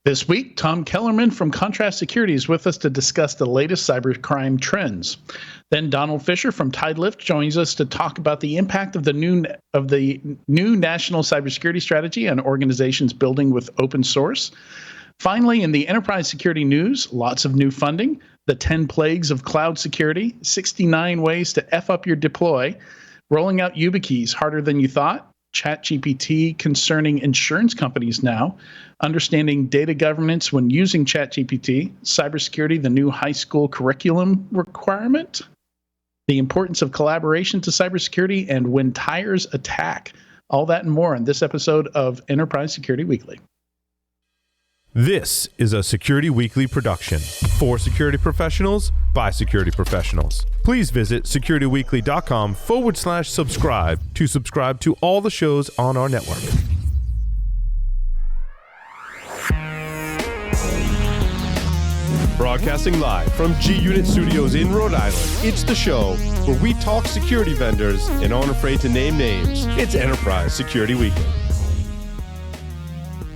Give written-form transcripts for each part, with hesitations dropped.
This week, Tom Kellermann from Contrast Security is with us to discuss the latest cybercrime trends. Then Donald Fisher from Tidelift joins us to talk about the impact of the new national cybersecurity strategy on organizations building with open source. Finally, in the enterprise security news, lots of new funding, the 10 plagues of cloud security, 69 ways to F up your deploy, rolling out YubiKeys harder than you thought, ChatGPT concerning insurance companies now, understanding data governance when using ChatGPT, cybersecurity, the new high school curriculum requirement, the importance of collaboration to cybersecurity, and when tires attack. All that and more on this episode of Enterprise Security Weekly. This is a Security Weekly production for security professionals by security professionals. Please visit securityweekly.com/subscribe to subscribe to all the shows on our network. Broadcasting live from G-Unit Studios in Rhode Island, it's the show where we talk security vendors and aren't afraid to name names. It's Enterprise Security Weekly.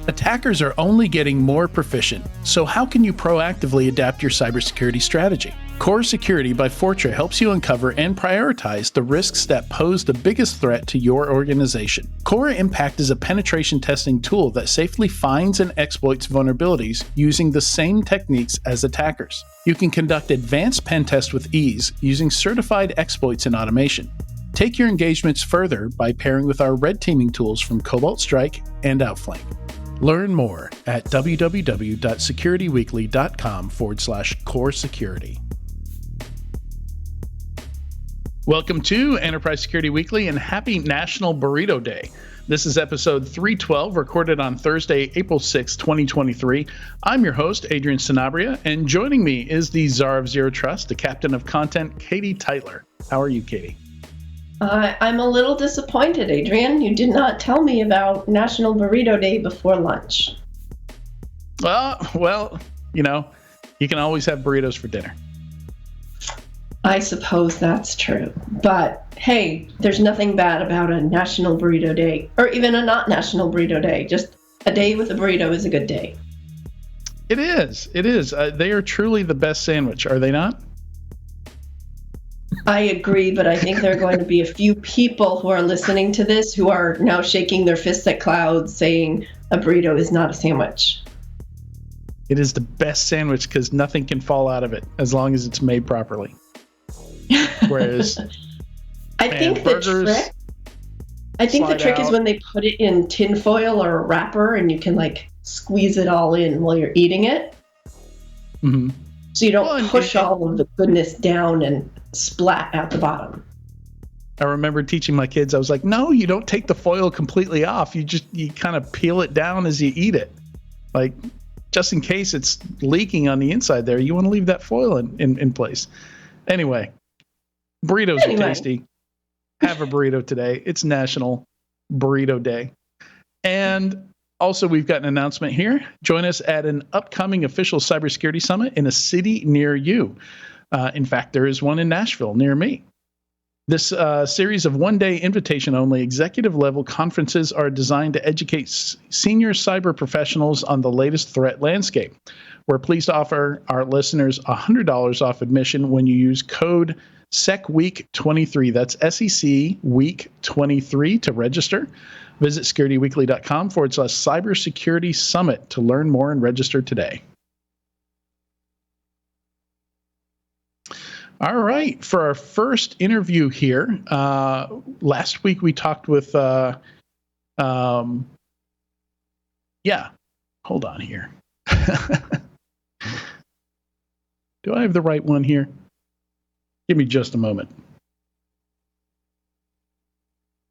Attackers are only getting more proficient, so how can you proactively adapt your cybersecurity strategy? Core Security by Fortra helps you uncover and prioritize the risks that pose the biggest threat to your organization. Core Impact is a penetration testing tool that safely finds and exploits vulnerabilities using the same techniques as attackers. You can conduct advanced pen tests with ease using certified exploits and automation. Take your engagements further by pairing with our red teaming tools from Cobalt Strike and Outflank. Learn more at www.securityweekly.com/core security. Welcome to Enterprise Security Weekly and happy National Burrito Day. This is episode 312, recorded on Thursday, April 6, 2023. I'm your host, Adrian Sanabria, and joining me is the Czar of Zero Trust, the captain of content, Katie Tytler. How are you, Katie? I'm a little disappointed, Adrian. You did not tell me about National Burrito Day before lunch. Well, you know, you can always have burritos for dinner. I suppose that's true. But hey, there's nothing bad about a National Burrito Day, or even a not National Burrito Day. Just a day with a burrito is a good day. It is. It is. They are truly the best sandwich, are they not? I agree, but I think there are going to be a few people who are listening to this who are now shaking their fists at clouds saying a burrito is not a sandwich. It is the best sandwich because nothing can fall out of it as long as it's made properly. Whereas I think the trick is when they put it in tinfoil or a wrapper and you can like squeeze it all in while you're eating it. Mm-hmm. So you don't push all of the goodness down and splat at the bottom. I remember teaching my kids, I was like, no, you don't take the foil completely off. You kind of peel it down as you eat it. Like, just in case it's leaking on the inside there, you want to leave that foil in place. Anyway, burritos are tasty. Have a burrito today. It's National Burrito Day. And also, we've got an announcement here. Join us at an upcoming official cybersecurity summit in a city near you. In fact, there is one in Nashville near me. This series of one-day invitation-only executive-level conferences are designed to educate senior cyber professionals on the latest threat landscape. We're pleased to offer our listeners $100 off admission when you use code SECWEEK23. That's SEC Week 23 to register. Visit securityweekly.com/cybersecurity summit to learn more and register today. All right, for our first interview here, last week we talked with, hold on here. Do I have the right one here? Give me just a moment.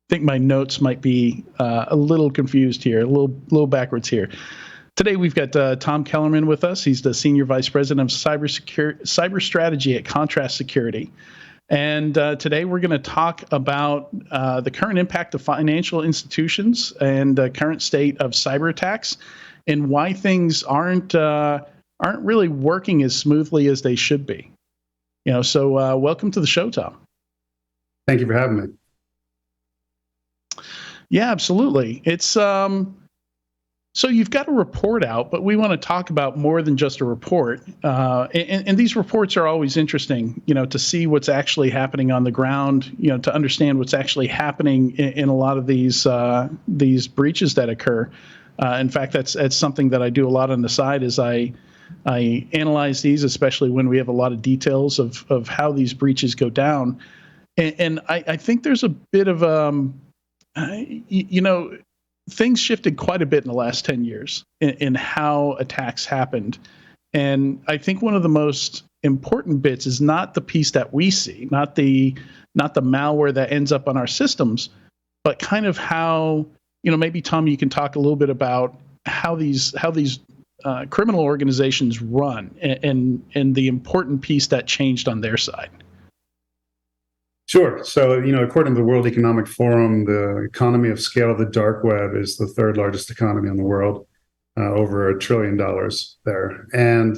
I think my notes might be a little confused here, a little backwards here. Today we've got Tom Kellermann with us. He's the Senior Vice President of Cyber Strategy at Contrast Security. And today we're going to talk about the current impact of financial institutions and the current state of cyber attacks and why things aren't really working as smoothly as they should be. So welcome to the show, Tom. Thank you for having me. Yeah, absolutely. It's So you've got a report out, but we want to talk about more than just a report. And these reports are always interesting, to see what's actually happening on the ground, to understand what's actually happening in a lot of these breaches that occur. In fact, that's something that I do a lot on the side is I analyze these, especially when we have a lot of details of how these breaches go down. And I think there's a bit of, things shifted quite a bit in the last 10 years in how attacks happened. And I think one of the most important bits is not the piece that we see, not the malware that ends up on our systems, but kind of how, maybe Tom, you can talk a little bit about how these criminal organizations run and the important piece that changed on their side. Sure. So, according to the World Economic Forum, the economy of scale of the dark web is the third largest economy in the world, over $1 trillion there. And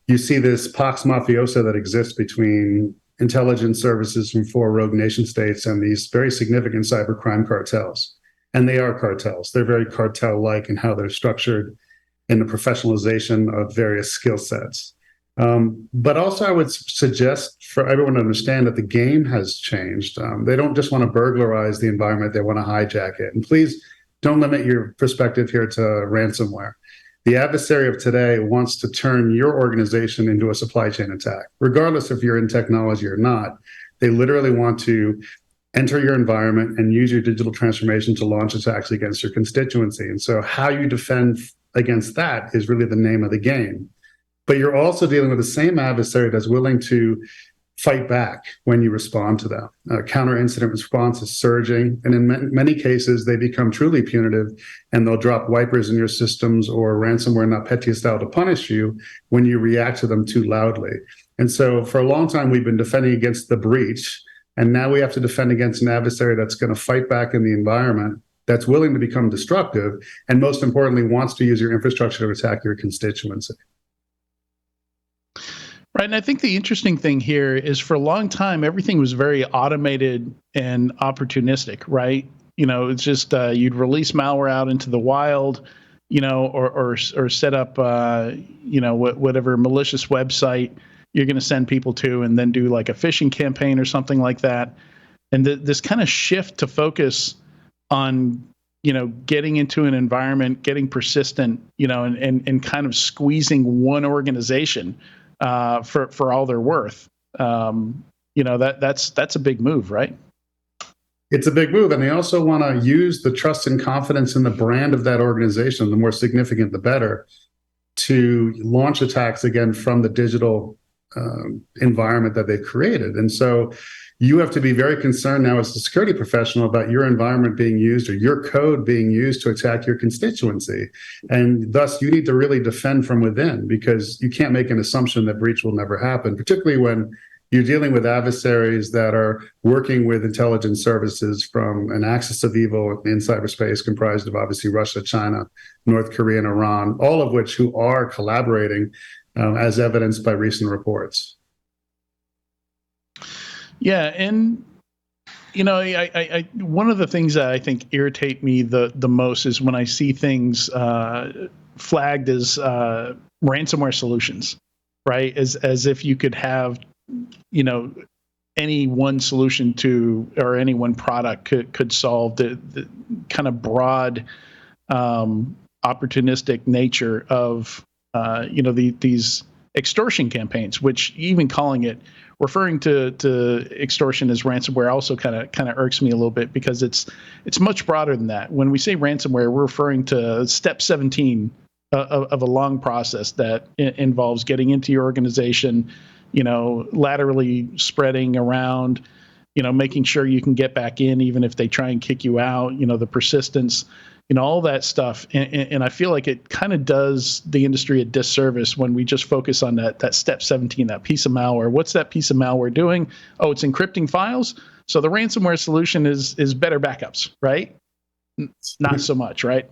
you see this Pax Mafiosa that exists between intelligence services from 4 rogue nation states and these very significant cybercrime cartels. And they are cartels. They're very cartel-like in how they're structured in the professionalization of various skill sets. But also I would suggest for everyone to understand that the game has changed. They don't just want to burglarize the environment, they want to hijack it. And please don't limit your perspective here to ransomware. The adversary of today wants to turn your organization into a supply chain attack. Regardless if you're in technology or not, they literally want to enter your environment and use your digital transformation to launch attacks against your constituency. And so how you defend against that is really the name of the game. But you're also dealing with the same adversary that's willing to fight back when you respond to them. Counter-incident response is surging, and in many cases, they become truly punitive, and they'll drop wipers in your systems or ransomware NotPetya style to punish you when you react to them too loudly. And so for a long time, we've been defending against the breach, and now we have to defend against an adversary that's going to fight back in the environment, that's willing to become destructive, and most importantly, wants to use your infrastructure to attack your constituency. Right. And I think the interesting thing here is for a long time, everything was very automated and opportunistic, right? It's just you'd release malware out into the wild, or set up, whatever malicious website you're going to send people to and then do like a phishing campaign or something like that. And this kind of shift to focus on, getting into an environment, getting persistent, and kind of squeezing one organization for all they're worth. That's a big move, right? It's a big move. And they also want to use the trust and confidence in the brand of that organization, the more significant, the better, to launch attacks again from the digital environment that they've created. And so you have to be very concerned now as a security professional about your environment being used or your code being used to attack your constituency. And thus, you need to really defend from within, because you can't make an assumption that breach will never happen, particularly when you're dealing with adversaries that are working with intelligence services from an axis of evil in cyberspace comprised of obviously Russia, China, North Korea, and Iran, all of which who are collaborating as evidenced by recent reports. Yeah, and I one of the things that I think irritate me the most is when I see things flagged as ransomware solutions, right? As if you could have, any one solution to or any one product could solve the kind of broad opportunistic nature of these extortion campaigns, which even calling it, referring to extortion as ransomware also kind of irks me a little bit, because it's much broader than that. When we say ransomware, we're referring to step 17 of a long process that involves getting into your organization, laterally spreading around, making sure you can get back in even if they try and kick you out, the persistence, all that stuff. And I feel like it kind of does the industry a disservice when we just focus on that step 17, that piece of malware. What's that piece of malware doing? Oh, it's encrypting files. So the ransomware solution is better backups, right? Not so much, right?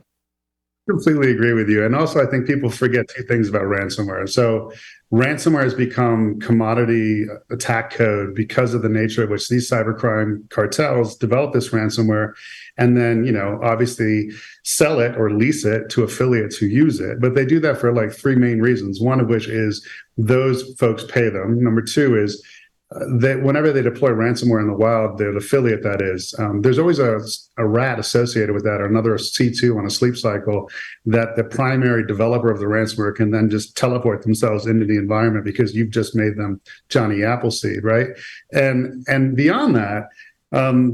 completely agree with you. And also, I think people forget two things about ransomware. So, ransomware has become commodity attack code because of the nature of which these cybercrime cartels develop this ransomware and then, obviously sell it or lease it to affiliates who use it. But they do that for like three main reasons. One of which is those folks pay them. Number two is that whenever they deploy ransomware in the wild, the affiliate that is, there's always a rat associated with that, or another C2 on a sleep cycle that the primary developer of the ransomware can then just teleport themselves into the environment because you've just made them Johnny Appleseed, right? And beyond that,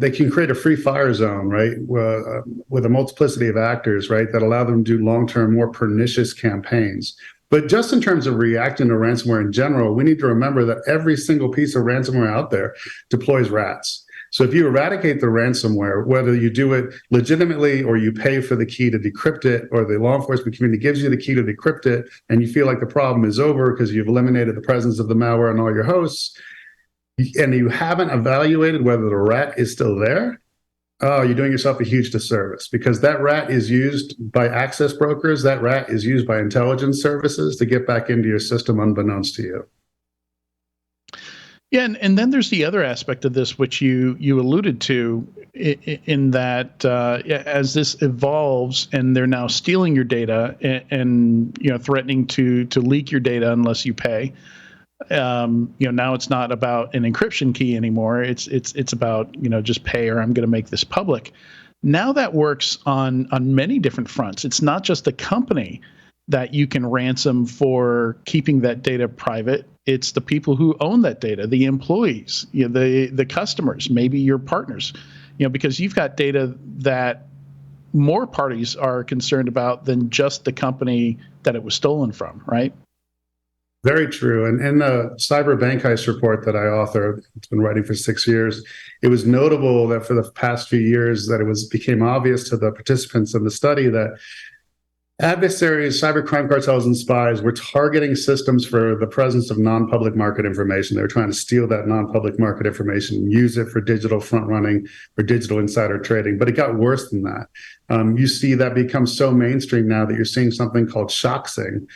they can create a free fire zone, right, with a multiplicity of actors, right, that allow them to do long-term, more pernicious campaigns. But just in terms of reacting to ransomware in general, we need to remember that every single piece of ransomware out there deploys rats. So if you eradicate the ransomware, whether you do it legitimately or you pay for the key to decrypt it, or the law enforcement community gives you the key to decrypt it, and you feel like the problem is over because you've eliminated the presence of the malware on all your hosts, and you haven't evaluated whether the rat is still there, you're doing yourself a huge disservice, because that rat is used by access brokers. That rat is used by intelligence services to get back into your system unbeknownst to you. Yeah, and then there's the other aspect of this, which you alluded to, in that as this evolves and they're now stealing your data and threatening to leak your data unless you pay. Now it's not about an encryption key anymore. It's about just pay or I'm going to make this public. Now that works on many different fronts. It's not just the company that you can ransom for keeping that data private. It's the people who own that data, the employees, the customers, maybe your partners, because you've got data that more parties are concerned about than just the company that it was stolen from, right? Very true. And in the cyber Bank Heist report that I authored, it's been writing for 6 years, it was notable that for the past few years that it became obvious to the participants in the study that adversaries, cybercrime cartels, and spies were targeting systems for the presence of non-public market information. They were trying to steal that non-public market information and use it for digital front running or digital insider trading. But it got worse than that. You see that become so mainstream now that you're seeing something called shoxing,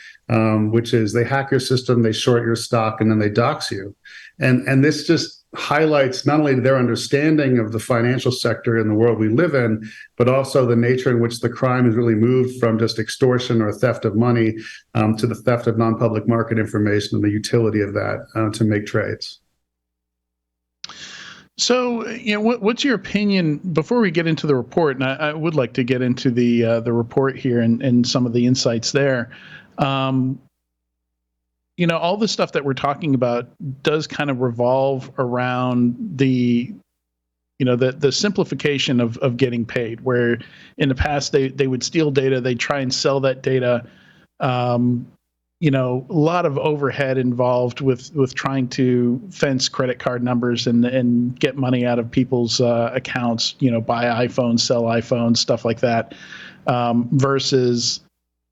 which is they hack your system, they short your stock, and then they dox you. And this just highlights not only their understanding of the financial sector in the world we live in, but also the nature in which the crime has really moved from just extortion or theft of money to the theft of non-public market information and the utility of that to make trades. So, what's your opinion before we get into the report? And I would like to get into the report here and some of the insights there. All the stuff that we're talking about does kind of revolve around the simplification of getting paid, where in the past they would steal data, they try and sell that data. A lot of overhead involved with trying to fence credit card numbers and get money out of people's accounts, buy iPhones, sell iPhones, stuff like that, versus,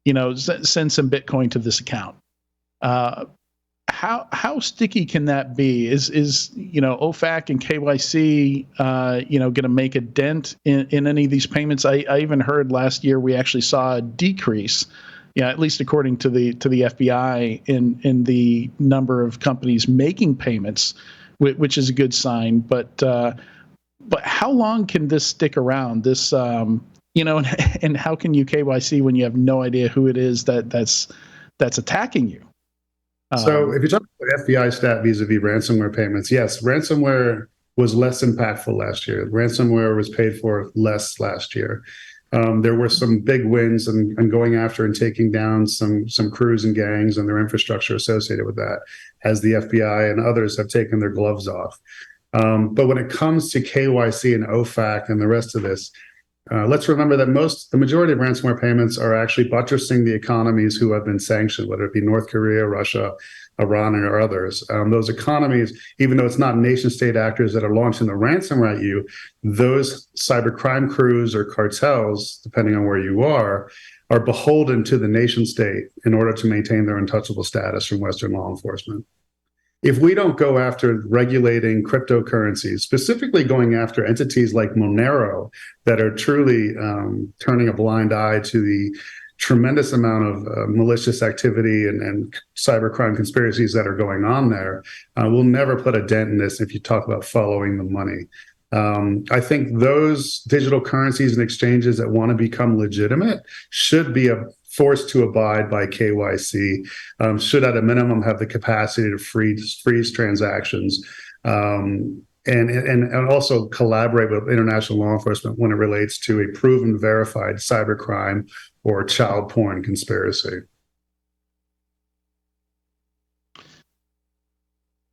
send some Bitcoin to this account. How sticky can that be? Is OFAC and KYC going to make a dent in any of these payments? I even heard last year we actually saw a decrease, at least according to the FBI, in the number of companies making payments, which is a good sign. But how long can this stick around? This and how can you KYC when you have no idea who it is that's attacking you? So if you're talking about FBI stat vis-a-vis ransomware payments, yes, ransomware was less impactful last year. Ransomware was paid for less last year. There were some big wins and going after and taking down some crews and gangs and their infrastructure associated with that, as the FBI and others have taken their gloves off. But when it comes to KYC and OFAC and the rest of this, let's remember that the majority of ransomware payments are actually buttressing the economies who have been sanctioned, whether it be North Korea, Russia, Iran, or others. Those economies, even though it's not nation-state actors that are launching the ransomware at you, those cybercrime crews or cartels, depending on where you are beholden to the nation-state in order to maintain their untouchable status from Western law enforcement. If we don't go after regulating cryptocurrencies, specifically going after entities like Monero that are truly turning a blind eye to the tremendous amount of malicious activity and cybercrime conspiracies that are going on there. We'll never put a dent in this if you talk about following the money. I think those digital currencies and exchanges that want to become legitimate should be forced to abide by KYC, should at a minimum have the capacity to freeze transactions, and also collaborate with international law enforcement when it relates to a proven, verified cybercrime or child porn conspiracy.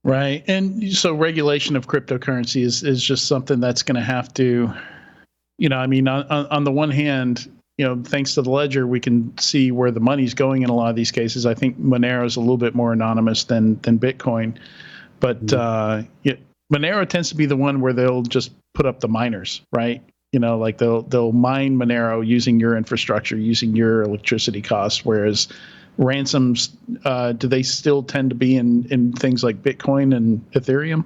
Right. And so regulation of cryptocurrency is just something that's going to have to, I mean, on the one hand, thanks to the ledger, we can see where the money's going in a lot of these cases. I think Monero is a little bit more anonymous than Bitcoin, but Monero tends to be the one where they'll just put up the miners, right? Like they'll mine Monero using your infrastructure, using your electricity costs, whereas ransoms, do they still tend to be in things like Bitcoin and Ethereum?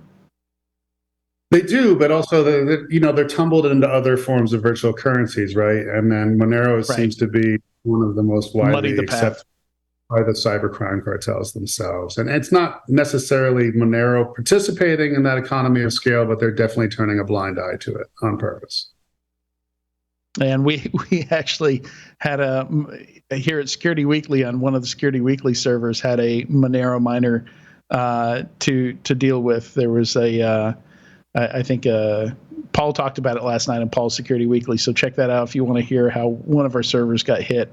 They do, but also they're tumbled into other forms of virtual currencies, right? And then Monero seems to be one of the most widely accepted by the cybercrime cartels themselves. And it's not necessarily Monero participating in that economy of scale, but they're definitely turning a blind eye to it on purpose. And we actually had here at Security Weekly, on one of the Security Weekly servers, had a Monero miner to deal with. There was I think Paul talked about it last night on Paul's Security Weekly, so check that out if you want to hear how one of our servers got hit.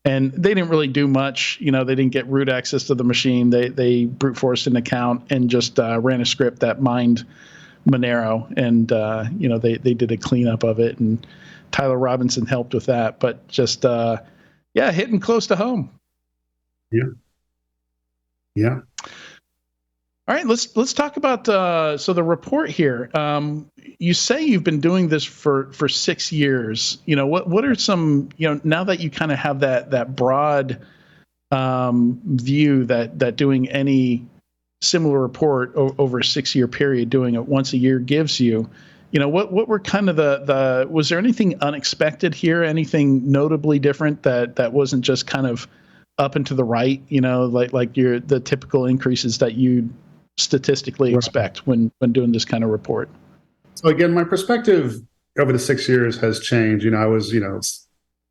And they didn't really do much. They didn't get root access to the machine. They brute forced an account and just ran a script that mined Monero, and they did a cleanup of it, and Tyler Robinson helped with that. But just hitting close to home. Yeah. All right, let's talk about so the report here. You say you've been doing this for 6 years. What are some, now that you kind of have that broad view that doing any similar report over a 6-year period, doing it once a year, gives you, what were kind of the was there anything unexpected here, anything notably different that wasn't just kind of up and to the right, like the typical increases that you statistically expect when doing this kind of report? So again, my perspective over the 6 years has changed. I was,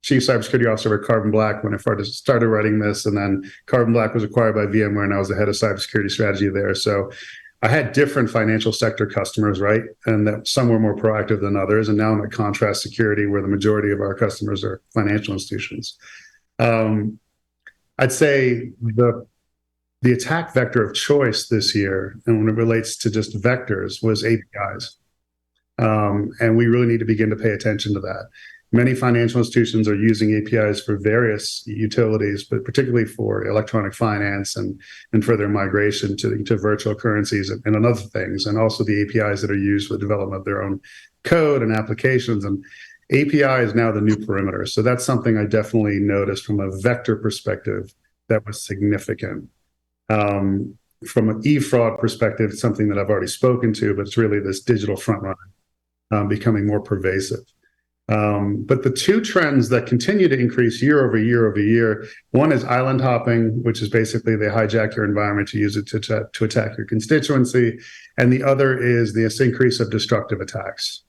chief cybersecurity officer at Carbon Black when I first started writing this, and then Carbon Black was acquired by VMware, and I was the head of cybersecurity strategy there. So I had different financial sector customers, right? And that some were more proactive than others. And now I'm at Contrast Security, where the majority of our customers are financial institutions. I'd say the attack vector of choice this year, and when it relates to just vectors, was APIs. And we really need to begin to pay attention to that. Many financial institutions are using APIs for various utilities, but particularly for electronic finance and for their migration to virtual currencies and other things, and also the APIs that are used for the development of their own code and applications. And API is now the new perimeter. So that's something I definitely noticed from a vector perspective that was significant. From an e-fraud perspective, it's something that I've already spoken to, but it's really this digital front running becoming more pervasive. But the two trends that continue to increase year over year, one is island hopping, which is basically they hijack your environment to use it to attack your constituency. And the other is this increase of destructive attacks.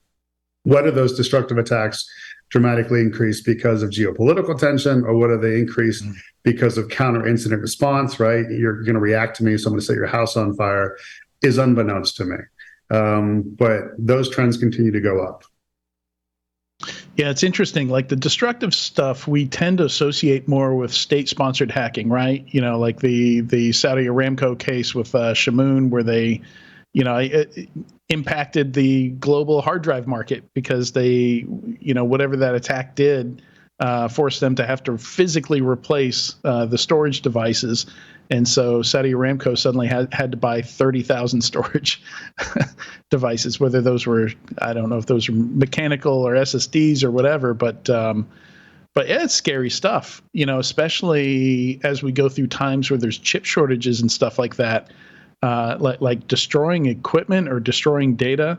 Whether those destructive attacks dramatically increase because of geopolitical tension, or whether they increase because of counter incident response, right? You're going to react to me, so I'm going to set your house on fire, is unbeknownst to me. But those trends continue to go up. Yeah, it's interesting. Like the destructive stuff, we tend to associate more with state-sponsored hacking, right? Like the Saudi Aramco case with Shamoon, where they, it impacted the global hard drive market because they, whatever that attack did, forced them to have to physically replace the storage devices. And so Saudi Aramco suddenly had to buy 30,000 storage devices, whether those were, I don't know if those were mechanical or SSDs or whatever, but yeah, it's scary stuff, especially as we go through times where there's chip shortages and stuff like that, like destroying equipment or destroying data.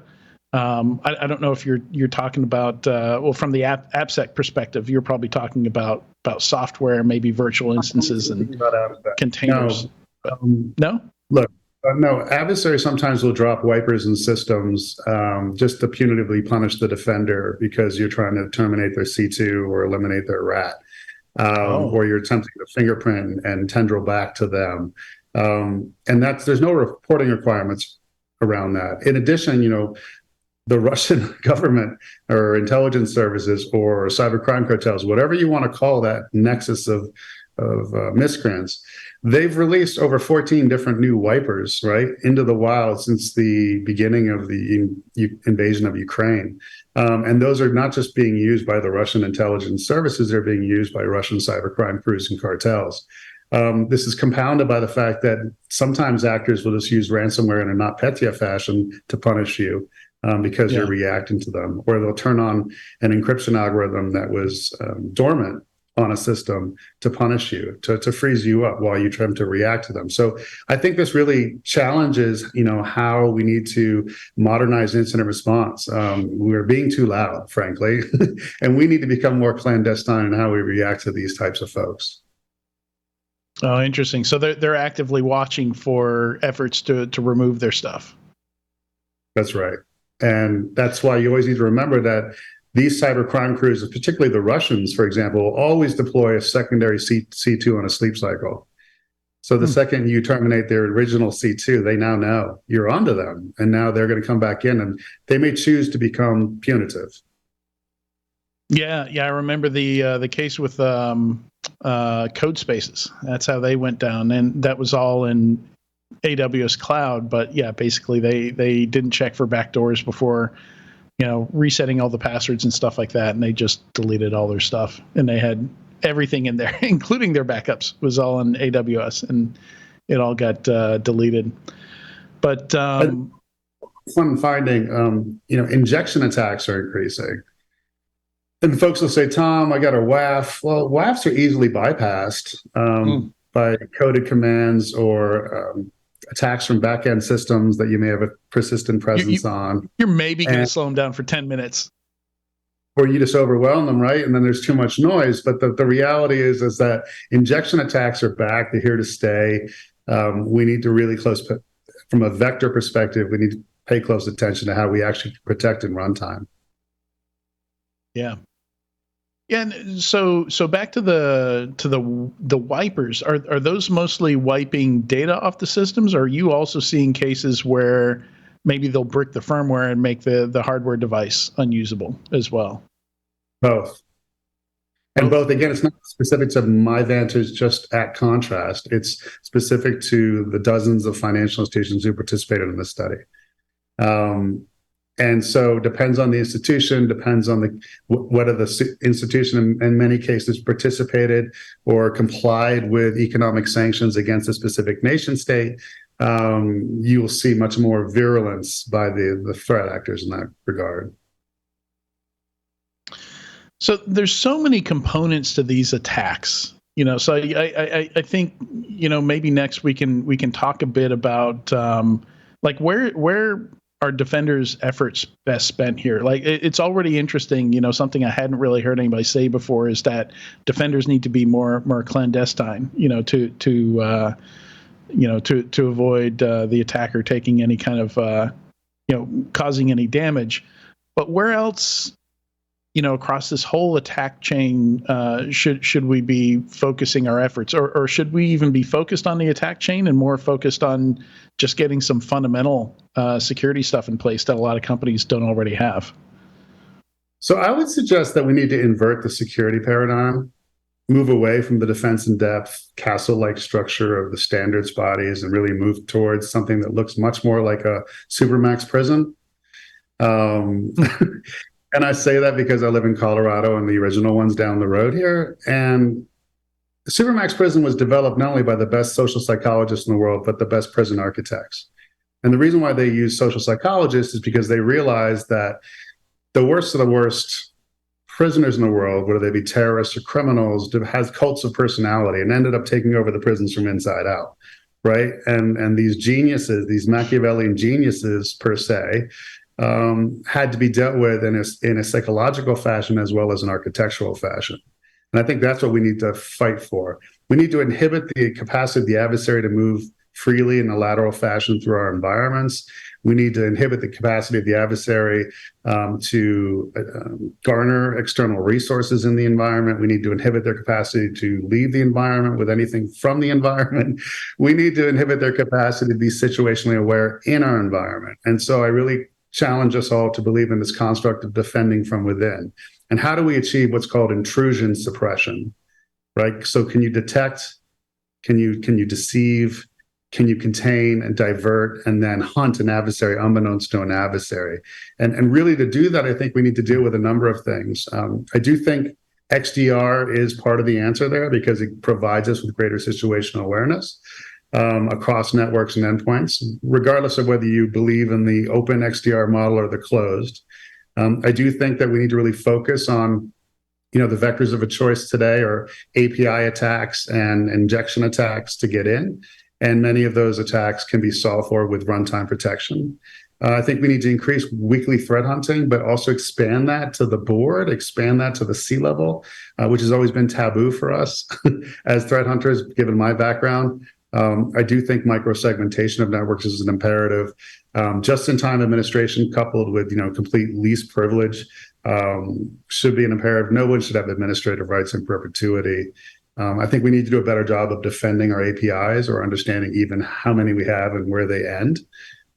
I don't know if you're talking about well, from the AppSec perspective, you're probably talking about software, maybe virtual instances and containers. No. Look, no, adversaries sometimes will drop wipers in systems just to punitively punish the defender because you're trying to terminate their C2 or eliminate their rat, or you're attempting to fingerprint and tendril back to them. And there's no reporting requirements around that. In addition, the Russian government or intelligence services or cybercrime cartels, whatever you want to call that nexus of miscreants, they've released over 14 different new wipers, right, into the wild since the beginning of the invasion of Ukraine. And those are not just being used by the Russian intelligence services, they're being used by Russian cybercrime crews and cartels. This is compounded by the fact that sometimes actors will just use ransomware in a NotPetya fashion to punish you because you're reacting to them, or they'll turn on an encryption algorithm that was dormant on a system to punish you, to freeze you up while you try to react to them. So I think this really challenges, how we need to modernize incident response. We're being too loud, frankly, and we need to become more clandestine in how we react to these types of folks. Oh, interesting. So they're actively watching for efforts to remove their stuff. That's right. And that's why you always need to remember that these cybercrime crews, particularly the Russians, for example, will always deploy a secondary C2 on a sleep cycle. So the second you terminate their original C2, they now know you're onto them. And now they're going to come back in and they may choose to become punitive. Yeah. I remember the case with Code Spaces. That's how they went down. And that was all in AWS cloud. But yeah, basically they didn't check for backdoors before, resetting all the passwords and stuff like that. And they just deleted all their stuff. And they had everything in there, including their backups, was all in AWS. And it all got deleted. But fun finding, injection attacks are increasing. And folks will say, Tom, I got a WAF. Well, WAFs are easily bypassed by coded commands or attacks from back-end systems that you may have a persistent presence on. You're maybe going to slow them down for 10 minutes. Or you just overwhelm them, right? And then there's too much noise. But the reality is that injection attacks are back. They're here to stay. We need to really from a vector perspective, we need to pay close attention to how we actually protect in runtime. Yeah. Yeah, and so back to the wipers. Are those mostly wiping data off the systems? Or are you also seeing cases where maybe they'll brick the firmware and make the hardware device unusable as well? Both. And both, again, it's not specific to my vantage just at Contrast. It's specific to the dozens of financial institutions who participated in this study. And so depends on the institution, depends on whether the institution in many cases participated or complied with economic sanctions against a specific nation state. You will see much more virulence by the threat actors in that regard. So there's so many components to these attacks, so I think, maybe next we can talk a bit about where are defenders' efforts best spent here? Like, it's already interesting, something I hadn't really heard anybody say before is that defenders need to be more clandestine, to avoid the attacker taking any kind of, causing any damage. But where else, across this whole attack chain, should we be focusing our efforts, or should we even be focused on the attack chain and more focused on just getting some fundamental security stuff in place that a lot of companies don't already have? So I would suggest that we need to invert the security paradigm, move away from the defense in depth, castle-like structure of the standards bodies, and really move towards something that looks much more like a supermax prison. And I say that because I live in Colorado and the original one's down the road here. And the Supermax prison was developed not only by the best social psychologists in the world, but the best prison architects. And the reason why they use social psychologists is because they realized that the worst of the worst prisoners in the world, whether they be terrorists or criminals, has cults of personality and ended up taking over the prisons from inside out, right? And these geniuses, these Machiavellian geniuses per se, had to be dealt with in a psychological fashion as well as an architectural fashion. And I think that's what we need to fight for. We need to inhibit the capacity of the adversary to move freely in a lateral fashion through our environments. We need to inhibit the capacity of the adversary to garner external resources in the environment. We need to inhibit their capacity to leave the environment with anything from the environment. We need to inhibit their capacity to be situationally aware in our environment. And so I really challenge us all to believe in this construct of defending from within. And how do we achieve what's called intrusion suppression, right? So can you detect, can you deceive, can you contain and divert and then hunt an adversary unbeknownst to an adversary? And really to do that, I think we need to deal with a number of things. I do think XDR is part of the answer there because it provides us with greater situational awareness across networks and endpoints, regardless of whether you believe in the open XDR model or the closed. I do think that we need to really focus on, the vectors of a choice today are API attacks and injection attacks to get in. And many of those attacks can be solved for with runtime protection. I think we need to increase weekly threat hunting, but also expand that to the board, expand that to the C-level, which has always been taboo for us as threat hunters, given my background. I do think micro-segmentation of networks is an imperative. Just-in-time administration coupled with, complete least privilege should be an imperative. No one should have administrative rights in perpetuity. I think we need to do a better job of defending our APIs or understanding even how many we have and where they end.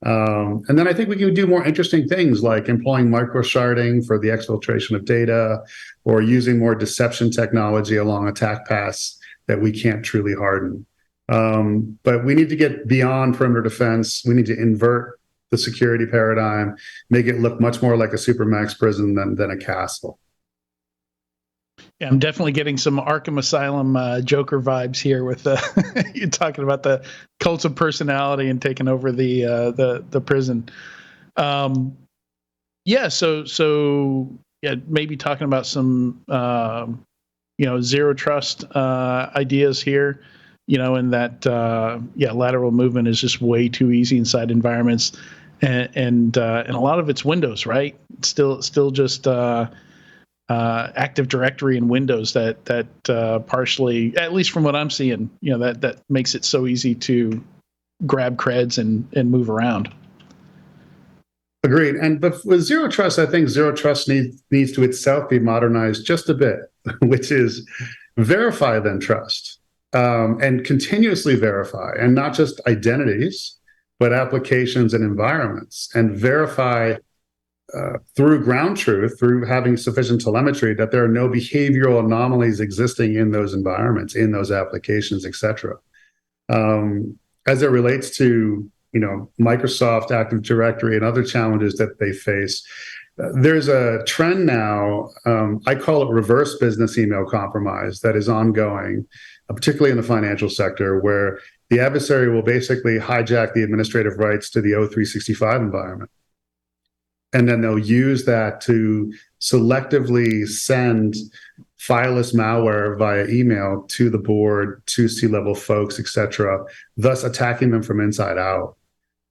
And then I think we can do more interesting things like employing micro-sharding for the exfiltration of data or using more deception technology along attack paths that we can't truly harden. But we need to get beyond perimeter defense. We need to invert the security paradigm, make it look much more like a supermax prison than a castle. Yeah, I'm definitely getting some Arkham Asylum Joker vibes here with you talking about the cults of personality and taking over the prison. Maybe talking about some zero trust ideas here. And that lateral movement is just way too easy inside environments, and a lot of it's Windows, right? It's still just Active Directory in Windows that partially, at least from what I'm seeing, that makes it so easy to grab creds and move around. Agreed. But with zero trust, I think zero trust needs to itself be modernized just a bit, which is verify then trust. And continuously verify, and not just identities, but applications and environments, and verify through ground truth, through having sufficient telemetry, that there are no behavioral anomalies existing in those environments, in those applications, et cetera. As it relates to Microsoft Active Directory and other challenges that they face, there's a trend now, I call it reverse business email compromise, that is ongoing, particularly in the financial sector, where the adversary will basically hijack the administrative rights to the O365 environment. And then they'll use that to selectively send fileless malware via email to the board, to C-level folks, et cetera, thus attacking them from inside out.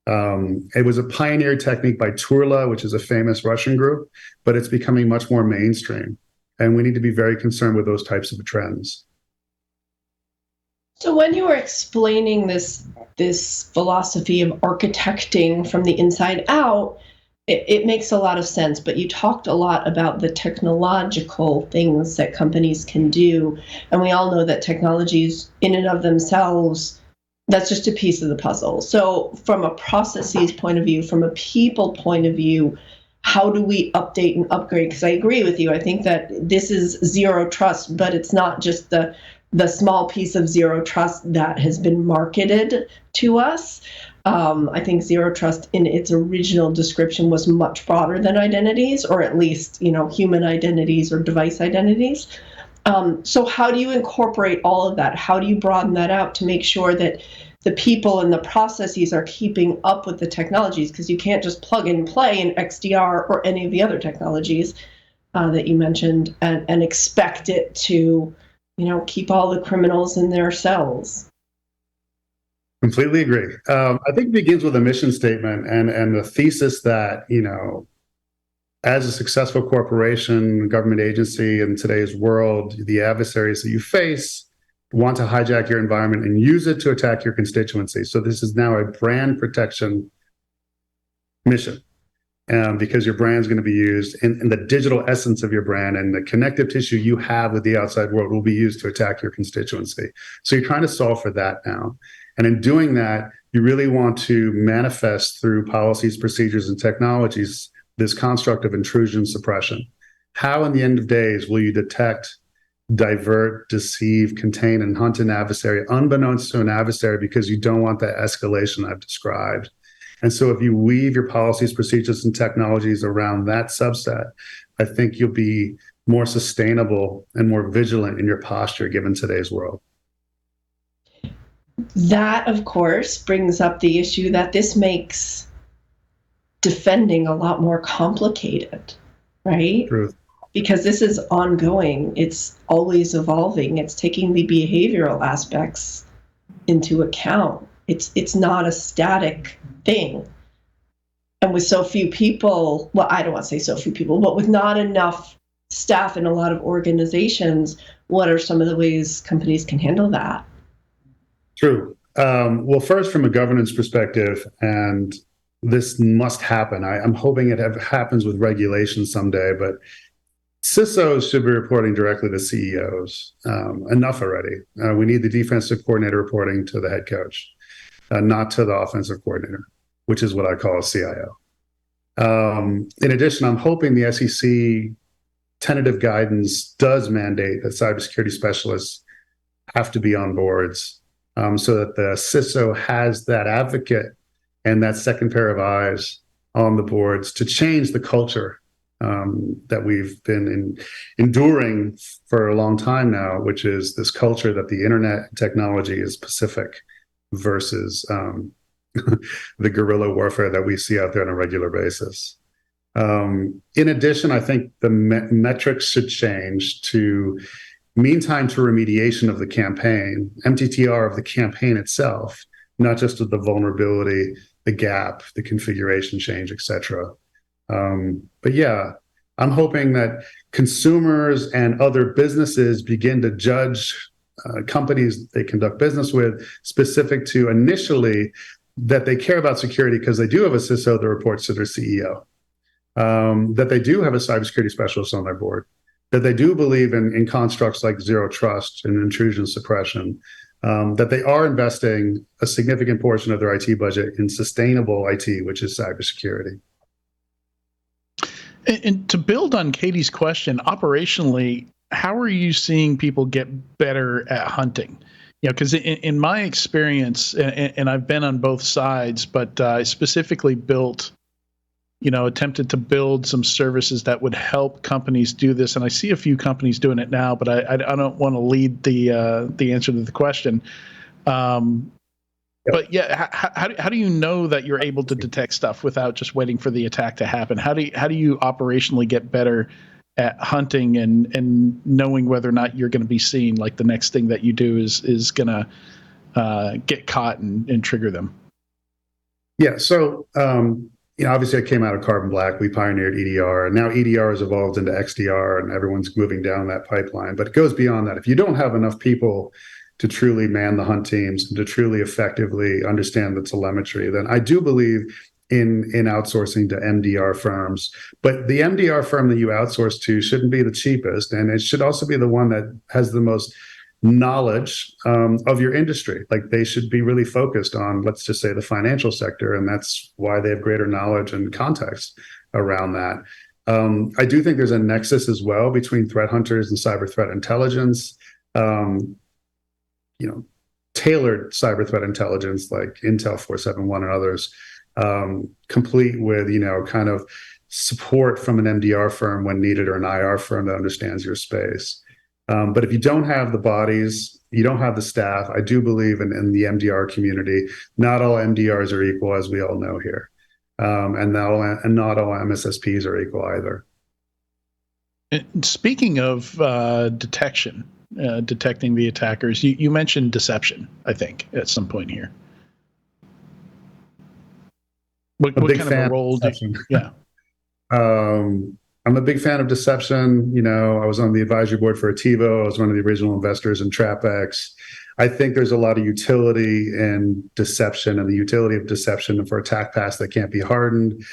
It was a pioneered technique by Turla, which is a famous Russian group, but it's becoming much more mainstream. And we need to be very concerned with those types of trends. So when you were explaining this philosophy of architecting from the inside out, it makes a lot of sense, but you talked a lot about the technological things that companies can do. And we all know that technologies in and of themselves, that's just a piece of the puzzle. So from a processes point of view, from a people point of view, how do we update and upgrade? Because I agree with you. I think that this is zero trust, but it's not just the small piece of zero trust that has been marketed to us. I think zero trust in its original description was much broader than identities, or at least, human identities or device identities. So how do you incorporate all of that? How do you broaden that out to make sure that the people and the processes are keeping up with the technologies? Because you can't just plug and play in XDR or any of the other technologies that you mentioned and expect it to, keep all the criminals in their cells. Completely agree. I think it begins with a mission statement and the thesis that, as a successful corporation, government agency in today's world, the adversaries that you face want to hijack your environment and use it to attack your constituency. So this is now a brand protection mission. Because your brand is going to be used and the digital essence of your brand and the connective tissue you have with the outside world will be used to attack your constituency. So you're trying to solve for that now. And in doing that, you really want to manifest through policies, procedures, and technologies this construct of intrusion suppression. How, in the end of days, will you detect, divert, deceive, contain, and hunt an adversary unbeknownst to an adversary because you don't want that escalation I've described? And so if you weave your policies, procedures, and technologies around that subset, I think you'll be more sustainable and more vigilant in your posture given today's world. That, of course, brings up the issue that this makes defending a lot more complicated, right? Truth. Because this is ongoing. It's always evolving. It's taking the behavioral aspects into account. It's not a static thing. And with so few people, well, I don't want to say so few people, but with not enough staff in a lot of organizations, what are some of the ways companies can handle that? True. Well, first, from a governance perspective, and this must happen. I'm hoping it happens with regulation someday, but CISOs should be reporting directly to CEOs. Enough already. We need the defensive coordinator reporting to the head coach, not to the offensive coordinator, which is what I call a CIO. In addition, I'm hoping the SEC tentative guidance does mandate that cybersecurity specialists have to be on boards, so that the CISO has that advocate and that second pair of eyes on the boards to change the culture that we've been enduring for a long time now, which is this culture that the internet technology is pacific versus the guerrilla warfare that we see out there on a regular basis. In addition, I think the metrics should change to mean time to remediation of the campaign, MTTR of the campaign itself, not just of the vulnerability, the gap, the configuration change, et cetera. But yeah, I'm hoping that consumers and other businesses begin to judge companies they conduct business with specific to initially that they care about security because they do have a CISO that reports to their CEO, that they do have a cybersecurity specialist on their board, that they do believe in constructs like zero trust and intrusion suppression, that they are investing a significant portion of their IT budget in sustainable IT, which is cybersecurity. And to build on Katie's question, operationally, how are you seeing people get better at hunting? Because in my experience, and I've been on both sides, but I specifically attempted to build some services that would help companies do this. And I see a few companies doing it now, but I don't want to lead the answer to the question. But yeah, how do you know that you're able to detect stuff without just waiting for the attack to happen? How do you operationally get better at hunting and knowing whether or not you're going to be seen? Like the next thing that you do is going to get caught and trigger them. Yeah. So obviously I came out of Carbon Black. We pioneered EDR, and now EDR has evolved into XDR, and everyone's moving down that pipeline. But it goes beyond that. If you don't have enough people to truly man the hunt teams and to truly effectively understand the telemetry, then I do believe in outsourcing to MDR firms. But the MDR firm that you outsource to shouldn't be the cheapest, and it should also be the one that has the most knowledge of your industry. Like they should be really focused on, let's just say, the financial sector, and that's why they have greater knowledge and context around that. I do think there's a nexus as well between threat hunters and cyber threat intelligence. Tailored cyber threat intelligence like Intel 471 and others, complete with, kind of support from an MDR firm when needed, or an IR firm that understands your space. But if you don't have the bodies, you don't have the staff, I do believe in the MDR community. Not all MDRs are equal, as we all know here. And not all MSSPs are equal either. And speaking of detecting the attackers, you mentioned deception, I think, at some point here. What big kind of fan a role of do deception. yeah. I'm a big fan of deception. I was on the advisory board for Ativo. I was one of the original investors in TrapX. I think there's a lot of utility in deception, and the utility of deception for attack paths that can't be hardened,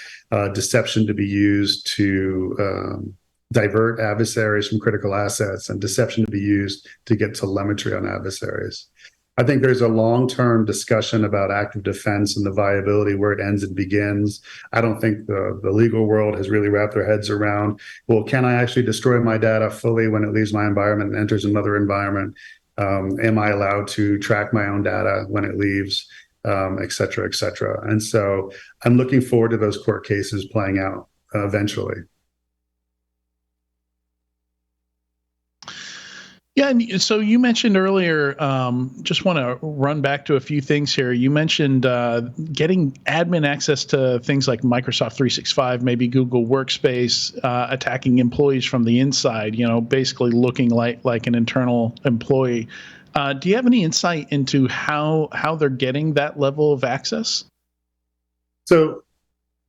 deception to be used to divert adversaries from critical assets, and deception to be used to get telemetry on adversaries. I think there's a long-term discussion about active defense and the viability, where it ends and begins. I don't think the legal world has really wrapped their heads around, well, can I actually destroy my data fully when it leaves my environment and enters another environment? Am I allowed to track my own data when it leaves, et cetera, et cetera? And so I'm looking forward to those court cases playing out eventually. Yeah, and so you mentioned earlier, just want to run back to a few things here. You mentioned getting admin access to things like Microsoft 365, maybe Google Workspace, attacking employees from the inside, basically looking like an internal employee. Do you have any insight into how they're getting that level of access? So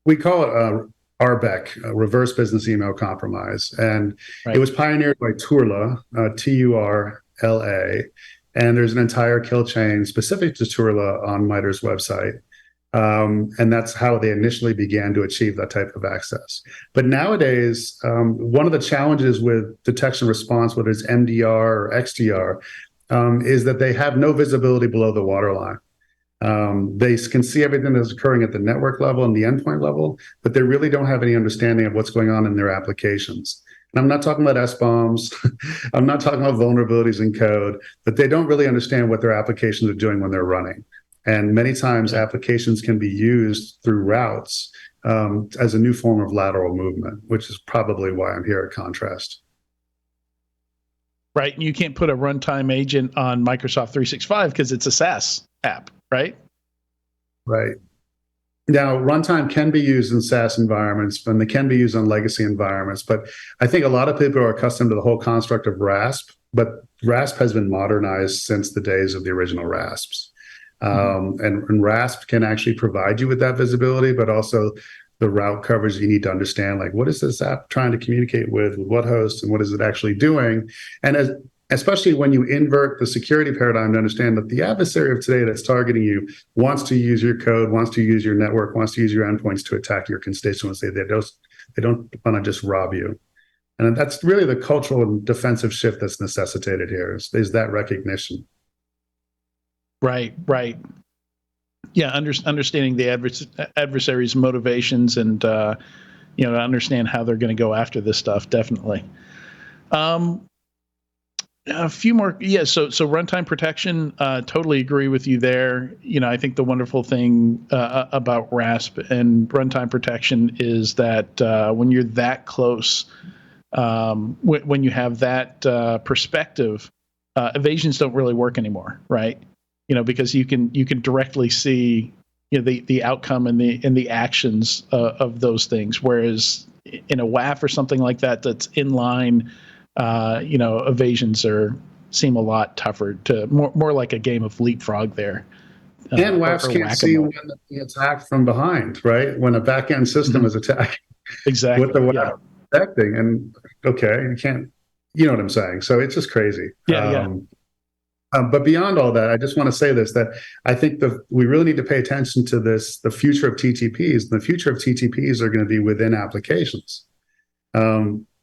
we call it RBEC, reverse business email compromise. And Right. It was pioneered by Turla, Turla. And there's an entire kill chain specific to Turla on MITRE's website. And that's how they initially began to achieve that type of access. But nowadays, one of the challenges with detection response, whether it's MDR or XDR, is that they have no visibility below the waterline. They can see everything that's occurring at the network level and the endpoint level, but they really don't have any understanding of what's going on in their applications. And I'm not talking about SBOMs. I'm not talking about vulnerabilities in code, but they don't really understand what their applications are doing when they're running. And many times applications can be used through routes as a new form of lateral movement, which is probably why I'm here at Contrast. Right. And you can't put a runtime agent on Microsoft 365 because it's a SaaS app, right? Right. Now, runtime can be used in SaaS environments, and they can be used on legacy environments. But I think a lot of people are accustomed to the whole construct of RASP, but RASP has been modernized since the days of the original RASPs. And RASP can actually provide you with that visibility, but also the route coverage you need to understand, like, what is this app trying to communicate with what host, and what is it actually doing? And especially when you invert the security paradigm to understand that the adversary of today that's targeting you wants to use your code, wants to use your network, wants to use your endpoints to attack your constituency. They don't want to just rob you. And that's really the cultural and defensive shift that's necessitated here, is that recognition. Right. Yeah, understanding the adversary's motivations and to understand how they're going to go after this stuff. Definitely. A few more. Yeah. So runtime protection, totally agree with you there. I think the wonderful thing about RASP and runtime protection is that when you're that close, when you have that perspective, evasions don't really work anymore, right? Because you can directly see the outcome and the actions of those things. Whereas in a WAF or something like that's in line, evasions seem a lot tougher, to more like a game of leapfrog there. And WAFs can't see when the attack from behind, right? When a backend system is attacking, exactly what the WAF detecting, and okay, you can't, you know what I'm saying? So it's just crazy. But beyond all that, I just want to say this, that I think we really need to pay attention to this, the future of TTPs. And the future of TTPs are going to be within applications.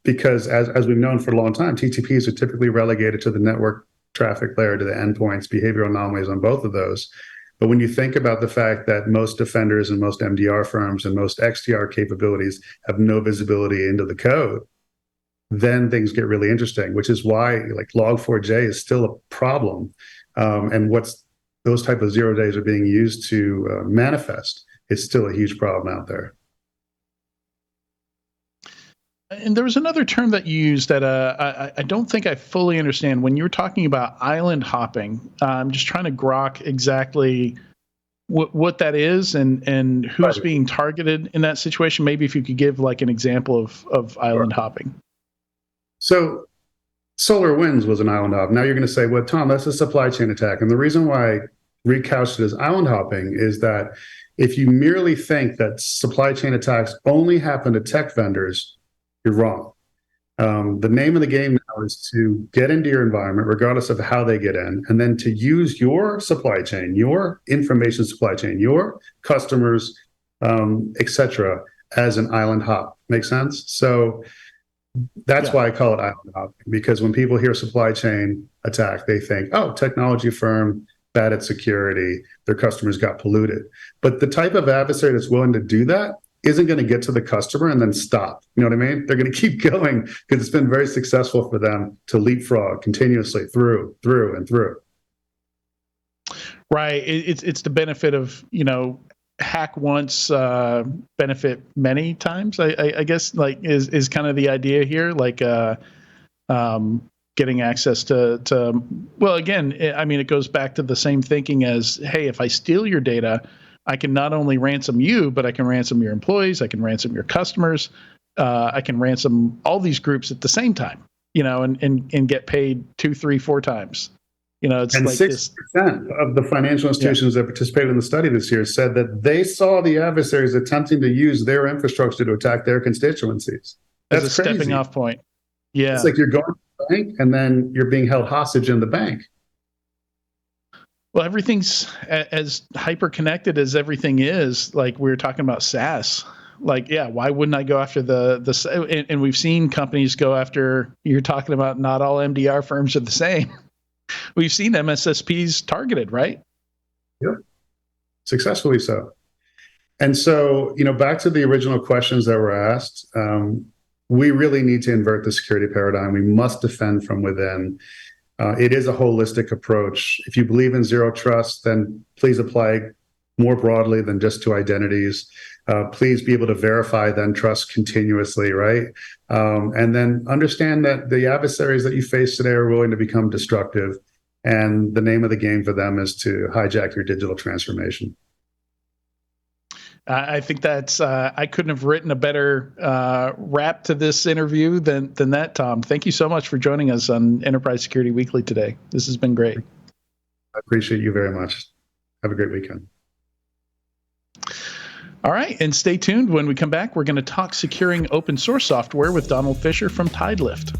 Because as we've known for a long time, TTPs are typically relegated to the network traffic layer, to the endpoints, behavioral anomalies on both of those. But when you think about the fact that most defenders and most MDR firms and most XDR capabilities have no visibility into the code, then things get really interesting, which is why like Log4j is still a problem. And those type of 0 days are being used to manifest. It's still a huge problem out there. And there was another term that you used that I don't think I fully understand. When you were talking about island hopping, I'm just trying to grok exactly what that is and who's being targeted in that situation. Maybe if you could give like an example of island hopping. So SolarWinds was an island hop. Now you're going to say, well, Tom, that's a supply chain attack. And the reason why recouched it as island hopping is that if you merely think that supply chain attacks only happen to tech vendors, you're wrong. The name of the game now is to get into your environment, regardless of how they get in, and then to use your supply chain, your information supply chain, your customers, etc., as an island hop. Make sense? So that's why I call it island hopping, because when people hear supply chain attack, they think, oh, technology firm, bad at security, their customers got polluted. But the type of adversary that's willing to do that isn't going to get to the customer and then stop. You know what I mean? They're going to keep going because it's been very successful for them to leapfrog continuously through and through. Right. It's the benefit of, hack once, benefit many times. I guess is kind of the idea here. Getting access to well, again, I mean, it goes back to the same thinking as, hey, if I steal your data, I can not only ransom you, but I can ransom your employees, I can ransom your customers, I can ransom all these groups at the same time, and get paid 2, 3, 4 times. It's and like 6% of the financial institutions that participated in the study this year said that they saw the adversaries attempting to use their infrastructure to attack their constituencies. That's as a crazy. stepping off point. Yeah. It's like you're going to the bank and then you're being held hostage in the bank. Well, everything's as hyper connected as everything is. Like we were talking about SaaS. Why wouldn't I go after the and we've seen companies go after, you're talking about not all MDR firms are the same. We've seen MSSPs targeted, right? Yep. Successfully so. And so, back to the original questions that were asked, we really need to invert the security paradigm. We must defend from within. It is a holistic approach. If you believe in zero trust, then please apply more broadly than just to identities. Please be able to verify, then trust continuously, right? And then understand that the adversaries that you face today are willing to become destructive. And the name of the game for them is to hijack your digital transformation. I think that's, I couldn't have written a better wrap to this interview than that, Tom. Thank you so much for joining us on Enterprise Security Weekly today. This has been great. I appreciate you very much. Have a great weekend. All right, and stay tuned. When we come back, we're going to talk securing open source software with Donald Fisher from Tidelift.